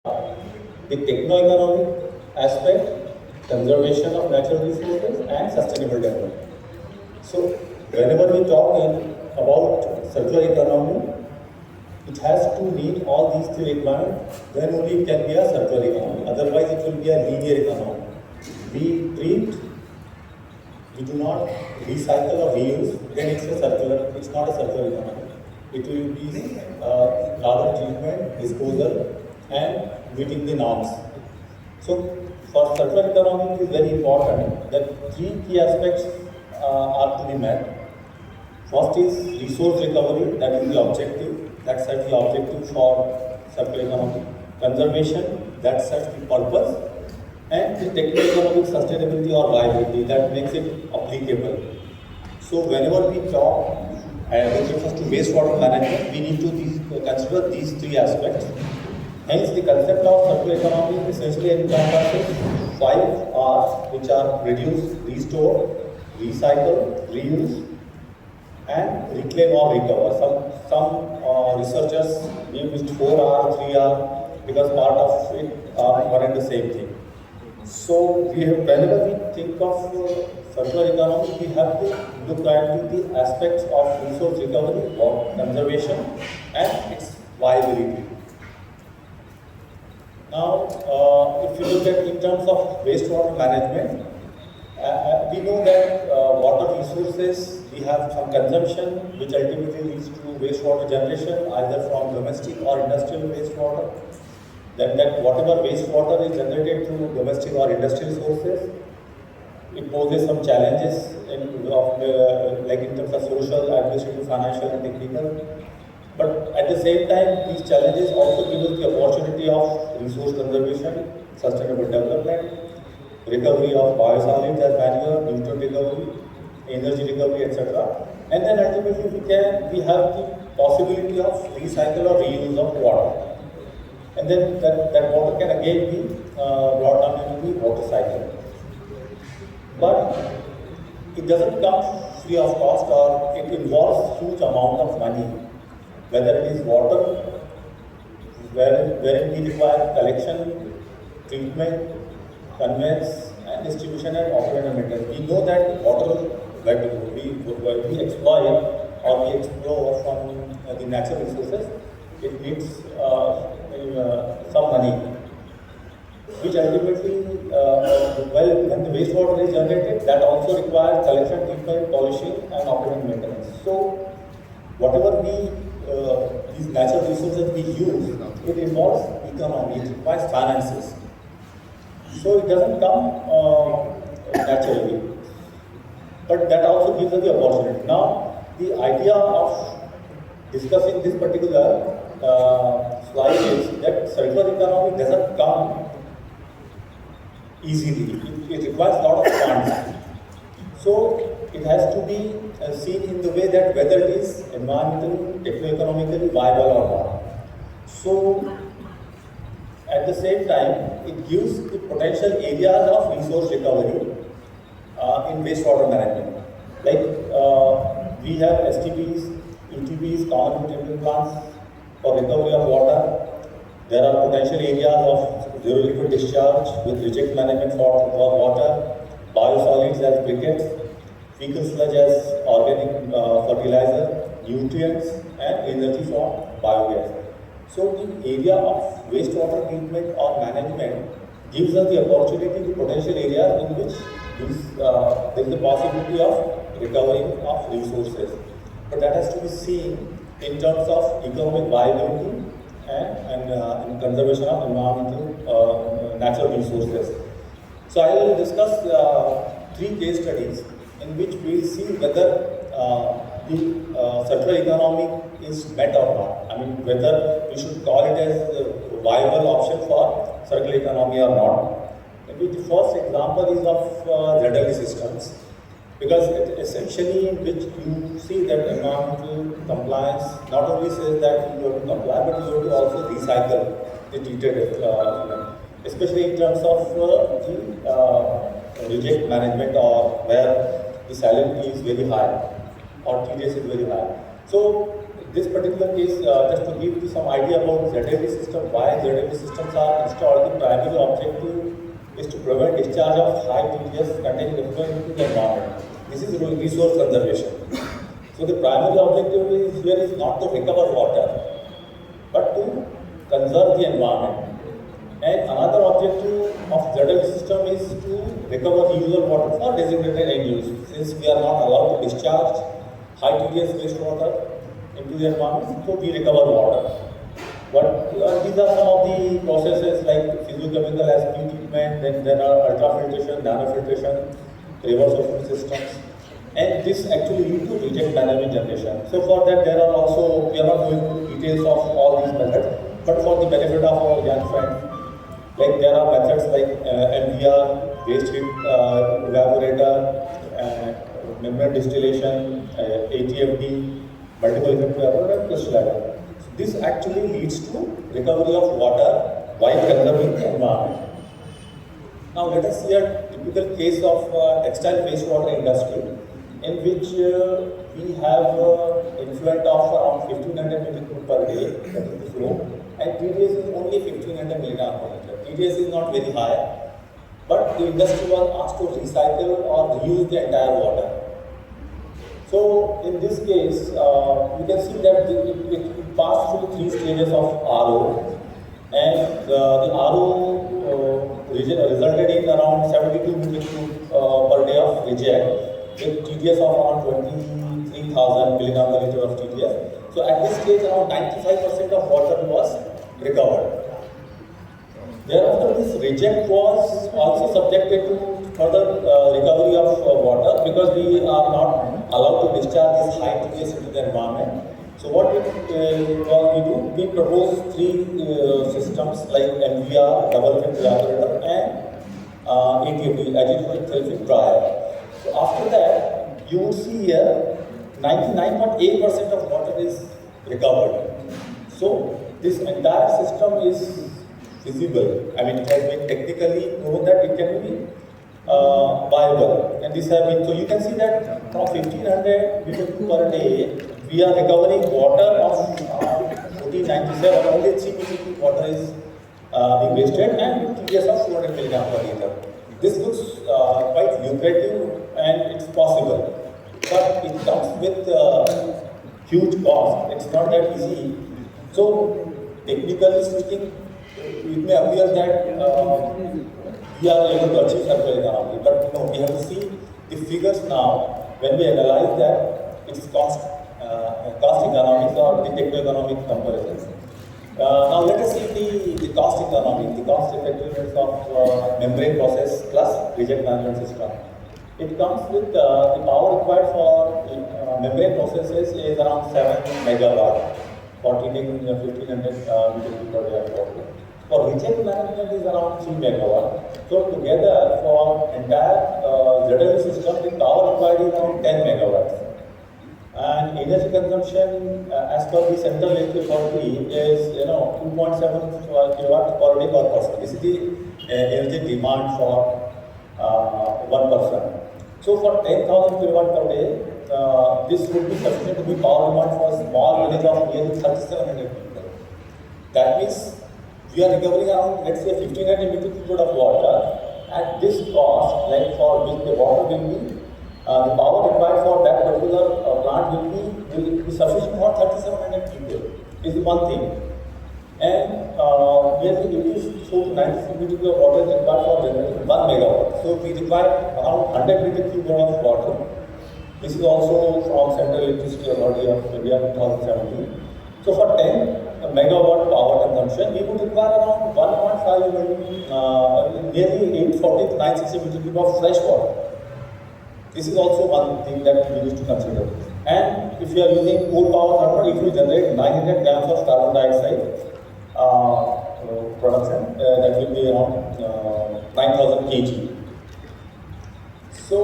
the techno-economic aspect, conservation of natural resources, and sustainable development. So, whenever we talk about circular economy, it has to meet all these three requirements, then only it can be a circular economy. Otherwise, it will be a linear economy. We do not recycle or reuse, then it's not a circular economy. It will be rather treatment, disposal, and meeting the norms. So, for circular economy, it is very important that three key aspects are to be met. First is resource recovery, that is the objective, that sets the objective for circular economy. Conservation, that sets the purpose. And the techno-economic sustainability or viability, that makes it applicable. So whenever we talk with reference to wastewater management, we need to consider these three aspects. Hence, the concept of circular economy essentially encompasses 5 R's, which are reduce, restore, recycle, reuse, and reclaim or recover. Some researchers name it 4R, 3R, because part of it are one and the same thing. So whenever we think of circular economy, we have to look at the aspects of resource recovery or conservation and its viability. Now, if you look at in terms of wastewater management, we know that water resources, we have some consumption which ultimately leads to wastewater generation either from domestic or industrial wastewater. Then that whatever wastewater is generated through domestic or industrial sources, it poses some challenges like in terms of social, administrative, financial and technical. But at the same time, these challenges also give us the opportunity of resource conservation, sustainable development, recovery of biosolids as manure, nutrient recovery, energy recovery, etc. And then ultimately we have the possibility of recycle or reuse of water. And then that water can again be brought down into the water cycle. But it doesn't come free of cost, or it involves huge amount of money, whether it is water, wherein we require collection, treatment, conveyance, and distribution and operational maintenance. We know that water that we exploit or we explore from the natural resources, it needs some money, which ultimately, when the wastewater is generated, that also requires collection, treatment, polishing, and operating maintenance. So, whatever these natural resources we use, it involves economy, it requires finances. So, it doesn't come naturally, but that also gives us the opportunity. Now, the idea of discussing this particular slide is that circular economy doesn't come easily. It requires a lot of funds. So it has to be seen in the way that whether it is environmentally, techno-economically viable or not. So at the same time, it gives the potential areas of resource recovery in wastewater management. Like we have STPs, UTPs, common treatment plants for recovery of water. There are potential areas of zero liquid discharge with reject management for water, biosolids as briquettes, fecal sludge as organic fertilizer, nutrients, and energy for biogas. So the area of wastewater treatment or management gives us the opportunity, the potential areas in which there is the possibility of recovering of resources. But that has to be seen in terms of economic viability and conservation of environmental natural resources. So I will discuss 3 case studies in which we will see whether the circular economy is met or not. I mean, whether we should call it as a viable option for circular economy or not. Maybe the first example is of ZLD systems, because it essentially in which you see that environmental compliance not only says that you have to comply, but you have to also recycle the treated, especially in terms of the reject management, or where the salinity is very high or TDS is very high. So this particular case, just to give you some idea about ZLD system, why ZLD systems are installed, the primary objective is to prevent discharge of high TDS containing effluent into the environment. This is resource conservation. So the primary objective is not to recover water, but to conserve the environment. And another objective of ZLD system is to recover usable water for designated end use. Since we are not allowed to discharge high TDS wastewater into the environment, so we recover water. But these are some of the processes like physiochemical as treatment, then there are ultrafiltration, nanofiltration, reverse osmosis systems, and this actually lead to reject management generation. So for that there are also, we are not going into details of all these methods, but for the benefit of our young friends, like there are methods like MVR, waste heat evaporator, membrane distillation, ATFD, multiple effect evaporator, and crystallizer. This actually leads to recovery of water while conserving the environment. Now let us see a typical case of textile wastewater industry in which we have influent of around 1500 millicurie per day, that is the flow, and TDS is only 1500 milligram per liter. TDS is not very high, but the industry was asked to recycle or reuse the entire water. So in this case, you can see that it passed through 3 stages of RO, and the RO resulted in around 72 millicurie per day of reject, with TDS of around 23,000 milligram per liter of TDS. So at this stage, around 95% of water was recovered. Thereafter, this reject was also subjected to further recovery of water, because we are not allowed to discharge this high TDS into the environment. So what we do, we propose 3 systems like MVR, double effect evaporator, and ATFD, agitated therapy dryer. So after that, you would see here 99.8% of water is recovered. So this entire system is feasible. I mean, it has been technically proven that it can be viable. And this have been, so you can see that from 1500 millicurie per day, we are recovering water of 1497, only 3 millicurie water is being wasted, and TDS of 200 milligram per liter. This looks quite lucrative and it's possible, but it comes with huge cost. It's not that easy. So technically speaking, it may appear that we are able to achieve circular economy, but no, we have to see the figures now when we analyze that it's cost economics or the techno-economic comparisons. Now let us see the cost economy, the cost effectiveness of membrane process plus reject management system. It comes with the power required for membrane processes is around 7 megawatt for treating 1500 millicurie per day of water. For reject management is around 3 megawatt. So together for entire ZLD system, the power required is around 10 megawatts. And energy consumption as per the Central Electric Authority is 2.7 kilowatts per day per person. This is the energy demand for one person. So for 10,000 kilowatt per day, this would be sufficient to be power demand for a small village of nearly 3,700 people. That means we are recovering around, let's say, 1,500 millicurie of water at this cost, like for which the water will be, the power required for that particular plant will be sufficient for 3,700 people, is one thing. And nearly 80 to 96 millicurie of water is required for generating 1 megawatt. So we require around 100 millicurie of water. This is also from Central Electricity Authority of India 2017. So for 10 megawatt power consumption, we would require around 1.5 million, nearly 840 to 960 millicurie of fresh water. This is also one thing that we need to consider. And if you are using coal power thermal, it will generate 900 grams of carbon dioxide production. That will be around 9,000 kg. So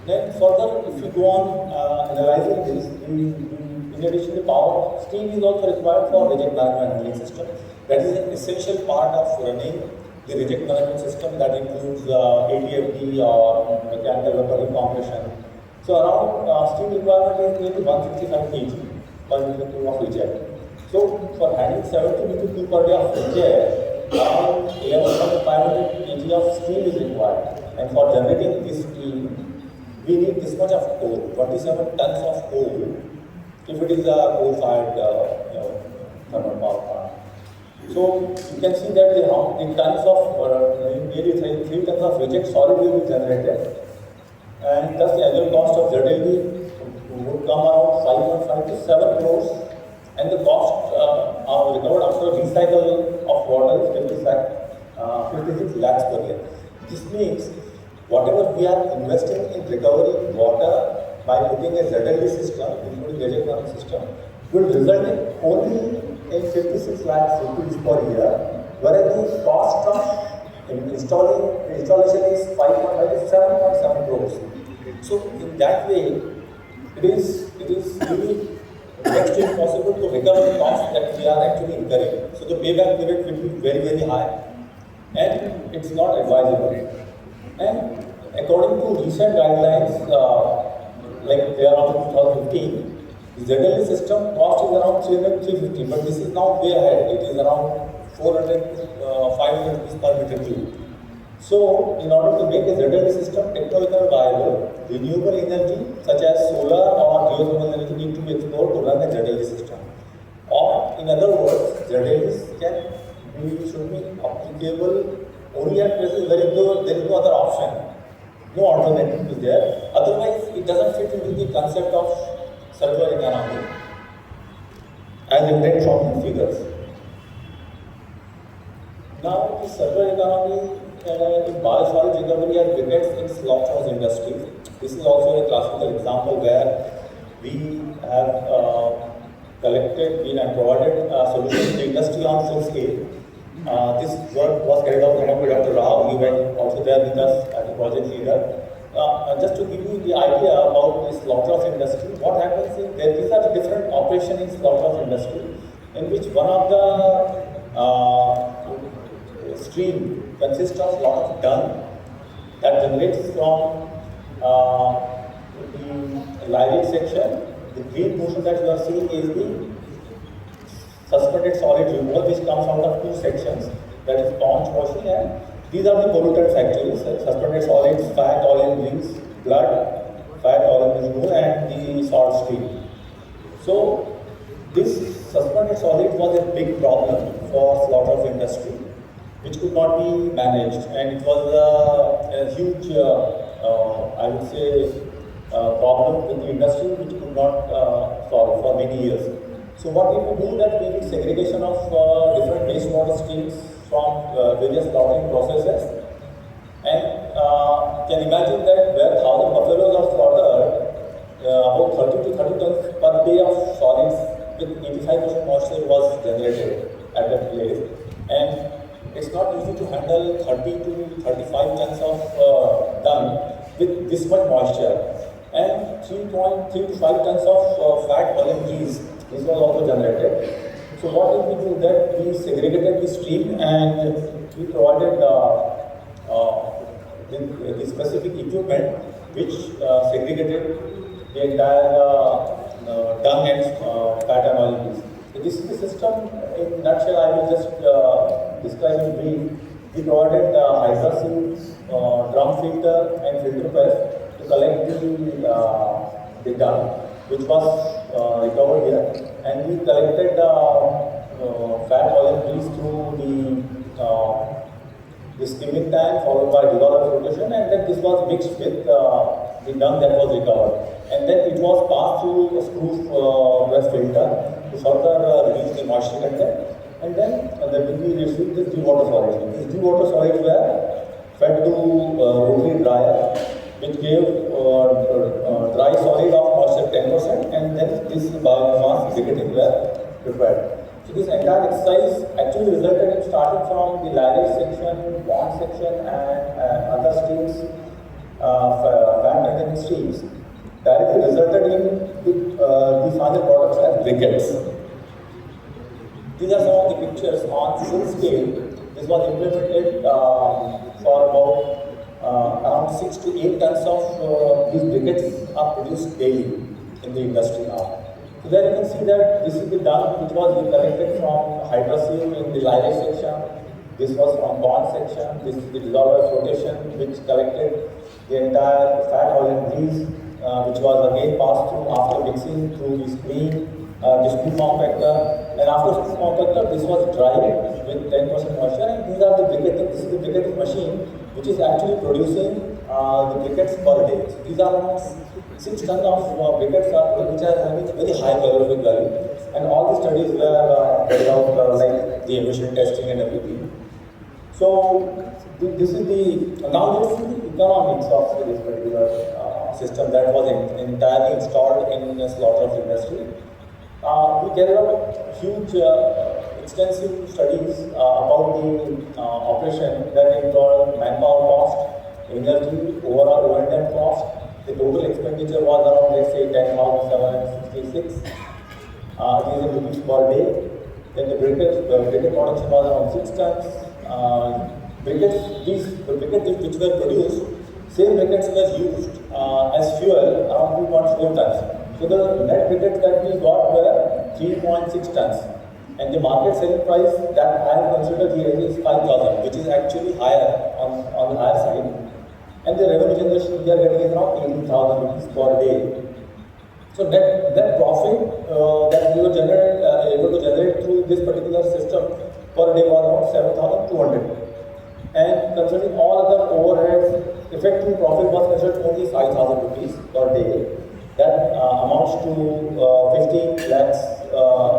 then further, if you go on analyzing this, in addition to power, steam is also required for reject management handling system. That is an essential part of running the reject management system. That includes ATFD or mechanical vapor recompression. So around steam requirement is nearly 165 kg per meter cube of reject. So for handling 70 meter cube per day of reject, around 11,500 kg of steel is required. And for generating this steam, we need this much of coal, 27 tons of coal, if it is a coal-fired thermal power plant. So you can see that the tons of nearly 3 tons of reject solid will be generated, and thus the annual cost of ZLD would come around 5.5 to 7 crores, and the cost recovered after recycle of water is 56 lakhs per year. This means whatever we are investing in recovering water by putting a ZLD system, including reject farming system, will result in only in 56 lakhs rupees per year, whereas the cost of installation is 5.5 to 7.7 crores. So in that way, it is really next to impossible to recover the cost that we are actually incurring. So the payback period will be very, very high, and it's not advisable. And according to recent guidelines, like they are of 2015, the ZLD system cost is around 350, but this is now way ahead. It is around 400 to 500 rupees per meter cube. So, in order to make a ZLD system technologically viable, renewable energy such as solar or geothermal energy need to be explored to run a ZLD system. Or, in other words, ZLDs should be applicable only at places where there is no other option, no alternative is there. Otherwise, it doesn't fit into the concept of circular economy as intended from the figures. Now, the circular economy in biosolid recovery has decades in slaughterhouse industry. This is also a classical example where we have collected and provided solutions to the industry on full scale. This work was carried out by Dr. Rao. He was also there with us as a project leader. Just to give you the idea about the slaughterhouse industry, what happens is that these are the different operations in slaughterhouse industry, in which one of the stream consists of a lot of dung that generates from the live section. The green portion that you are seeing is the suspended solid removal, which comes out of two sections, that is sponge washing, and these are the pollutants actually, suspended solids, fat, oil, rings, blood, fat, oil removal, and the salt stream. So this suspended solid was a big problem for slaughterhouse industry, which could not be managed, and it was a huge, I would say, problem with the industry which could not solve for many years. So what we would do that we did segregation of different wastewater streams from various slaughtering processes, and can imagine that where 1,000 buffaloes are slaughtered, about 30 to 30 tons per day of solids with 85% moisture was generated at that place, and it's not easy to handle 30 to 35 tons of dung with this much moisture, and 3.3 to 5 tons of fat olein. This was also generated. So what did we do that we segregated the stream and we provided the specific equipment which segregated the entire dung and fat and oil. So this is the system in a nutshell. I will just describe in brief. We provided hydra seals, drum filter and filter press to collect the dung, which was recovered here, and we collected fat oil grease through the skimming tank followed by dissolved flotation, and then this was mixed with the dung that was recovered, and then it was passed through a screw press filter to further reduce the moisture content, and then we received this dewater solids. These dewater solids were fed to rotary dryer, which gave dry solid of moisture 10%, and then this biomass briquetting were prepared. So this entire exercise actually resulted in starting from the lateral section, bond section, and other streams, fat-containing streams, directly resulted in the final products as briquettes. These are some of the pictures on full scale. This was implemented for about around 6 to 8 tons of these briquettes are produced daily in the industry now. So there you can see that this is the dung which was collected from hydrocele in the lyric section. This was from pond section. This is the dissolver flotation which collected the entire fat oil and grease, which was again passed through after mixing through the screen, the screw compactor, and after screw compactor this was dried with 10% moisture, and these are the briquetting. This is the briquetting machine which is actually producing the briquettes per day. So these are 6 tons of briquettes which are having very high calorific value, and all the studies were carried out like the emission testing and everything. So this is the, now let's see the economics of this particular system that was entirely installed in the slaughter industry. We carried out huge, extensive studies about the operation that involved manpower cost, energy, overall O&M cost. The total expenditure was around, let's say, 10,766. It is in rupees per day. Then the briquette production was around 6 tons. The briquettes which were produced, same briquettes were used as fuel around 2.4 tons. So the net briquettes that we got were 3.6 tons. And the market selling price that I have considered here is 5,000, which is actually higher on the higher side. And the revenue generation we are getting is around 18,000 rupees per day. So net profit that we were able to generate through this particular system per day was around 7,200. And considering all other overheads, effective profit was considered only 5,000 rupees per day. That amounts to 15 lakhs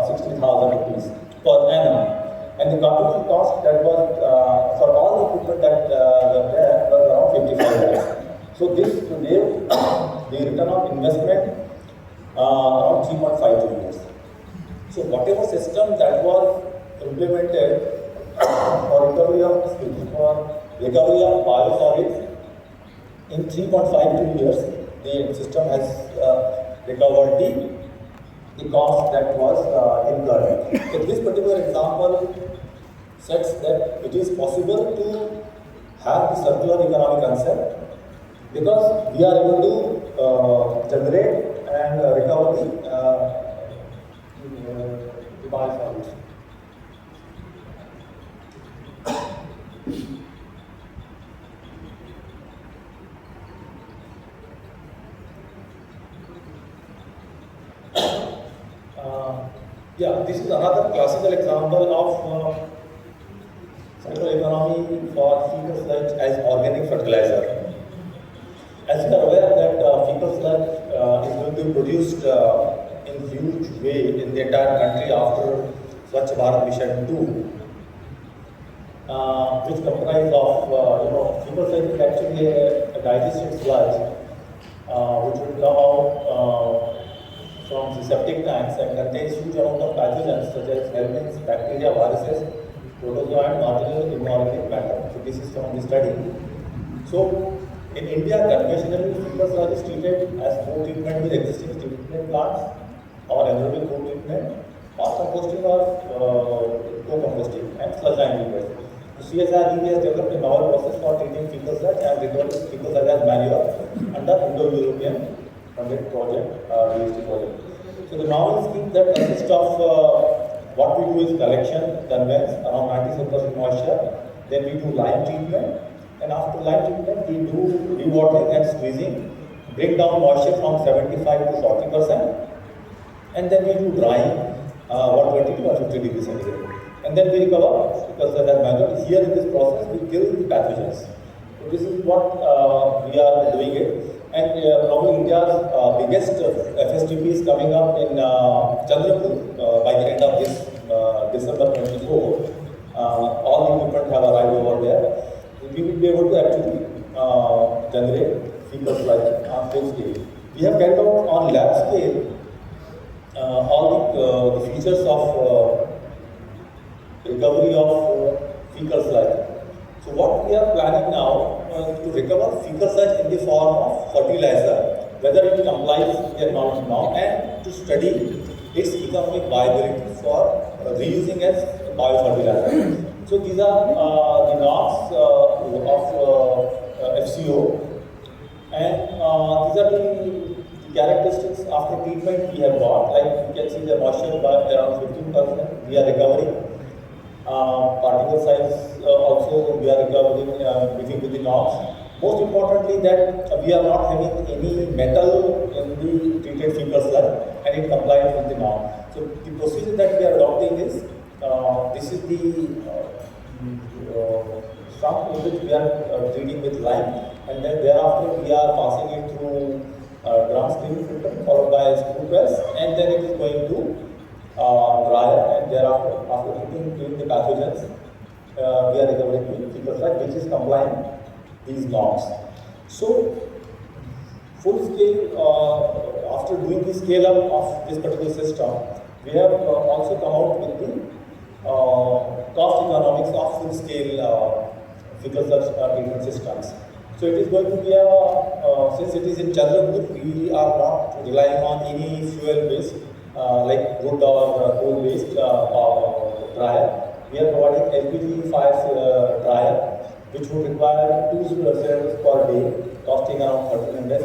60,000 rupees per annum. And the capital cost that was for all the equipment that were there was around 55 lakhs. So this gave the return on investment around 3.52 years. So whatever system that was implemented for recovery of biosolids in 3.52 years, the system has recovered the cost that was incurred. So this particular example sets that it is possible to have the circular economy concept because we are able to generate and recover the biosolids. Yeah, this is another classical example of circular economy for fecal sludge as organic fertilizer. As you are aware that fecal sludge is going to be produced in huge way in the entire country after Swachh Bharat Mission 2, which comprise of fecal sludge is actually a digested sludge which will come out from the septic tanks and contains huge amount of pathogens such as helminths, bacteria, viruses, protozoa and marginal inorganic matter. So this is from the study. So in India, conventionally fecal sludge is treated as co-treatment with existing treatment plants or anaerobic co-treatment, mass composting or co-composting and sludge aggregators. CSRDB has developed a novel process for treating fecal sludge and recovering fecal sludge as manure under Indo-European funded project, DST project. So the novel scheme that consists of what we do is collection, conveyance around 97% moisture, then we do lime treatment, and after lime treatment we do dewatering and squeezing, bring down moisture from 75 to 40%, and then we do drying 120 to 150 degrees centigrade. And then we recover because that manual. Here in this process we kill the pathogens. So this is what we are doing it. And probably India's biggest FSTP is coming up in Chandrapur by the end of this December 24. All the equipment have arrived over there. We will be able to actually generate fecal sludge on full scale. We have carried out on lab scale all the features of recovery of fecal sludge. So what we are planning now to recover fecal sludge in the form of fertilizer, whether it complies with the norms now, and to study its economic viability for reusing as biofertilizer. So these are the norms of FCO, and these are the characteristics after treatment we have got, like you can see the moisture by around 15%, we are recovering. Particle size also we are recovering within the norms. Most importantly that we are not having any metal in the treated fecal sludge and it complies with the norm. So the procedure that we are adopting is, this is the stump in which we are treating with lime, and then thereafter we are passing it through drum screening filter followed by screw press, and then it is going to dryer, and thereafter after cleaning the pathogens we are recovering the fecal sludge which is complying these norms. So full scale, after doing the scale up of this particular system, we have also come out with the cost economics of full scale fecal sludge treatment systems. So it is going to be since it is in general good, we are not relying on any fuel based like wood or coal based dryer. We are providing LPG fire dryer, which would require 2 cylinders per day, costing around 1,300,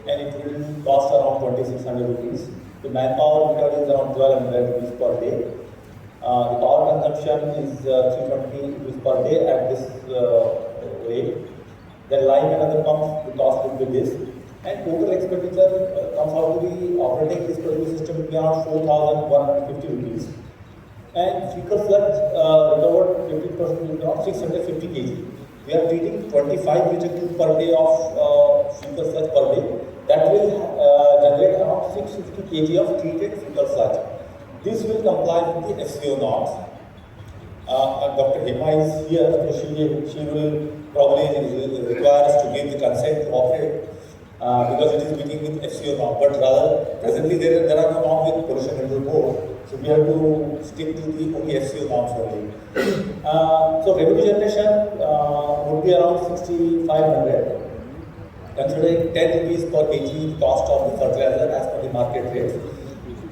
and it will cost around 2,600 rupees. The manpower incurred is around 1,200 rupees per day. The power consumption is 320 rupees per day at this rate. The line and other pumps, the cost would be this. And total expenditure comes out to be operating this particular system will be around 4,150 rupees. And fecal sludge recovered 50% will be around 650 kg. We are treating 25 meter cube per day of fecal sludge per day. That will generate around 650 kg of treated fecal sludge. This will comply with the FCO norms. Dr. Hema is here, so she will probably require us to give the consent to operate because it is meeting with FCO norm. But rather, presently there are no norms with pollution control board, so we have to stick to the only FCO norms only. So revenue generation would be around 6,500, considering 10 rupees per kg cost of the fertilizer as per the market rates.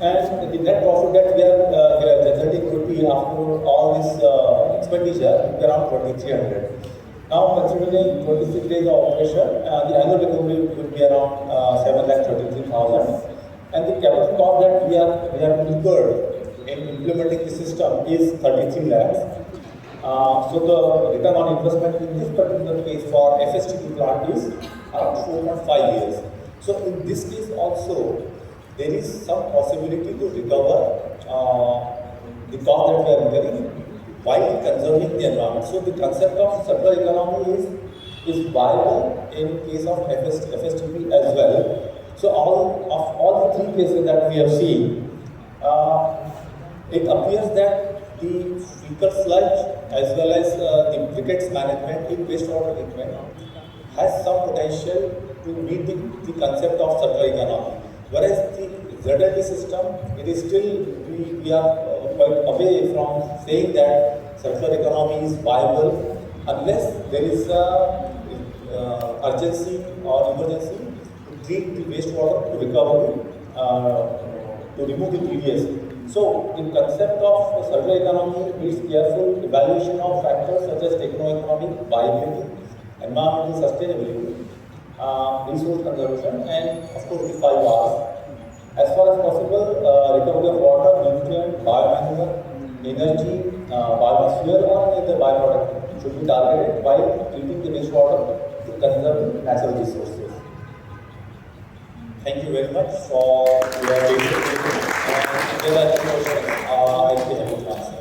And the net profit that we are generating would be after all this expenditure would be around 2,300. Now considering 26 days of operation, the annual recovery would be around 7,33,000, and the capital cost that we have incurred in implementing the system is 33 lakhs. So the return on investment in this particular case for FSTP plant is around 4.5 years. So in this case also, there is some possibility to recover the cost that we are incurring while conserving the environment. So the concept of circular economy is viable in case of FSTP as well. So all the 3 cases that we have seen, it appears that the fecal sludge as well as the briquettes management in wastewater treatment has some potential to meet the concept of circular economy. Whereas the ZLD system, it is still, we are quite away from saying that circular economy is viable unless there is a urgency or emergency to treat the wastewater to recover to remove the TDS. So, the concept of circular economy needs careful evaluation of factors such as techno-economic viability, environmental sustainability, resource conservation, and of course the 5 R's. As far as possible, recovery of water, nutrient, biomanure, energy, biosphere, or any other byproduct should be targeted while treating the wastewater to conserve natural resources. Thank you very much for your attention. If there are any questions, I'll be happy to answer.